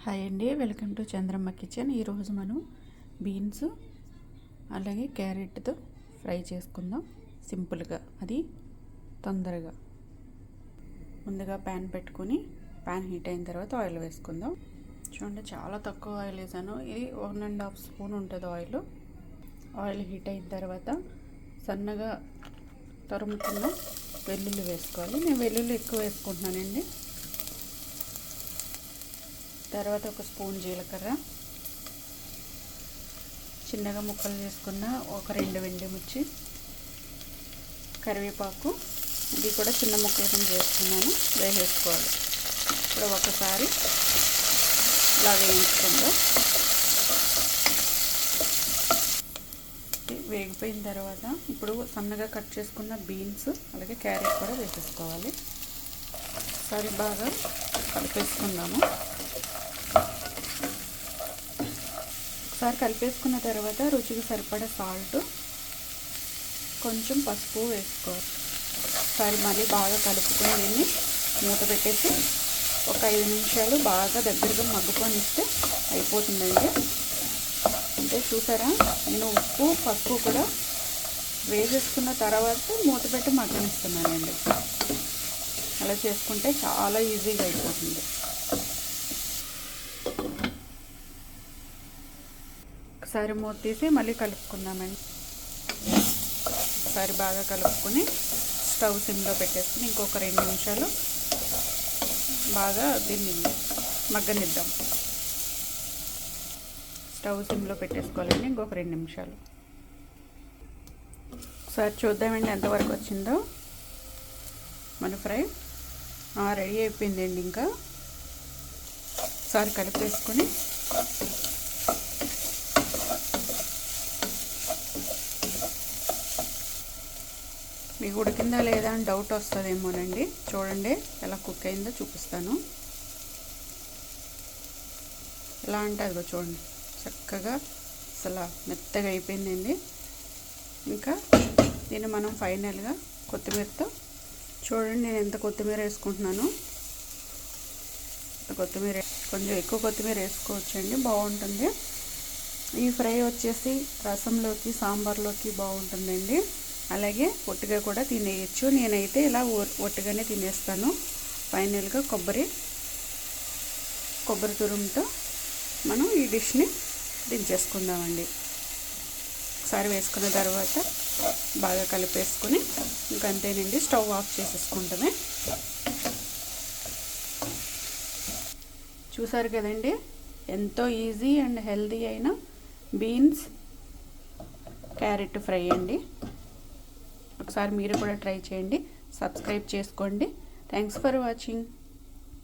Hi అండి, welcome to Chandramma kitchen. ఈరోజు మనం బీన్స్ అలాగే క్యారెట్తో ఫ్రై చేసుకుందాం సింపుల్గా, అది తొందరగా. ముందుగా ప్యాన్ పెట్టుకొని ప్యాన్ హీట్ అయిన తర్వాత ఆయిల్ వేసుకుందాం. చూడండి, చాలా తక్కువ ఆయిల్ వేసాను. ఇది 1.5 స్పూన్ ఉంటుంది ఆయిల్. ఆయిల్ హీట్ అయిన తర్వాత సన్నగా తరుముకున్న వెల్లుల్లి వేసుకోవాలి. నేను వెల్లుల్లి ఎక్కువ వేసుకుంటున్నానండి. తర్వాత 1 స్పూన్ జీలకర్ర, చిన్నగా ముక్కలు చేసుకున్న 2 ఎండుమిర్చి, కరివేపాకు, ఇది కూడా చిన్న ముక్కలు కింద చేసుకున్నాను, వేసేసుకోవాలి. ఇప్పుడు ఒకసారి ఇలా వేయించుకుందాం. వేగిపోయిన తర్వాత ఇప్పుడు సన్నగా కట్ చేసుకున్న బీన్స్ అలాగే క్యారెట్ కూడా వేసేసుకోవాలి. ఒకసారి బాగా కలిపేసుకుందాము. ఒకసారి కలిపేసుకున్న తర్వాత రుచికి సరిపడా సాల్ట్, కొంచెం పసుపు వేసుకోవాలి. ఒకసారి మళ్ళీ బాగా కలుపుకొని దీన్ని మూత పెట్టేసి ఒక 5 నిమిషాలు బాగా దగ్గరగా మగ్గుకొనిస్తే అయిపోతుందండి. అంటే చూసారా, నేను ఉప్పు పసుపు కూడా వేసేసుకున్న తర్వాత మూత పెట్టి మగ్గనిస్తున్నానండి. అలా చేసుకుంటే చాలా ఈజీగా అయిపోతుంది. ఒకసారి మూత తీసి మళ్ళీ కలుపుకుందామండి. ఒకసారి బాగా కలుపుకొని స్టవ్ సిమ్లో పెట్టేసుకుని ఇంకొక 2 నిమిషాలు బాగా దీన్ని మగ్గనిద్దాం. స్టవ్ సిమ్లో పెట్టేసుకోవాలండి ఇంకొక 2 నిమిషాలు. ఒకసారి చూద్దామండి ఎంతవరకు వచ్చిందో మన ఫ్రై. రెడీ అయిపోయిందండి. ఇంకా ఒకసారి కలిపేసుకొని మీకు ఉడికిందా లేదా అని డౌట్ వస్తుందేమోనండి. చూడండి ఎలా కుక్ అయిందో చూపిస్తాను. ఎలా అంటే అదిగో చూడండి, చక్కగా అసలు మెత్తగా అయిపోయిందండి. ఇంకా దీన్ని మనం ఫైనల్గా కొత్తిమీరతో, చూడండి నేను ఎంత కొత్తిమీర వేసుకుంటున్నాను. కొత్తిమీర కొంచెం ఎక్కువ కొత్తిమీర వేసుకోవచ్చండి, బాగుంటుంది. ఈ ఫ్రై వచ్చేసి రసంలోకి సాంబార్లోకి బాగుంటుందండి. అలాగే ఒట్టిగా కూడా తినేయచ్చు. నేనైతే ఇలా ఒట్టిగానే తినేస్తాను. ఫైనల్గా కొబ్బరి తురుముతో మనం ఈ డిష్ని దించేసుకుందామండి. ఒకసారి వేసుకున్న తర్వాత బాగా కలిపేసుకుని ఇంకంతేనండి, స్టవ్ ఆఫ్ చేసేసుకుంటామే. చూసారు కదండి, ఎంతో ఈజీ అండ్ హెల్తీ అయిన బీన్స్ క్యారెట్ ఫ్రై అండి. ఒకసారి మీరు కూడా ట్రై చేయండి, సబ్స్క్రైబ్ చేసుకోండి. Thanks for watching.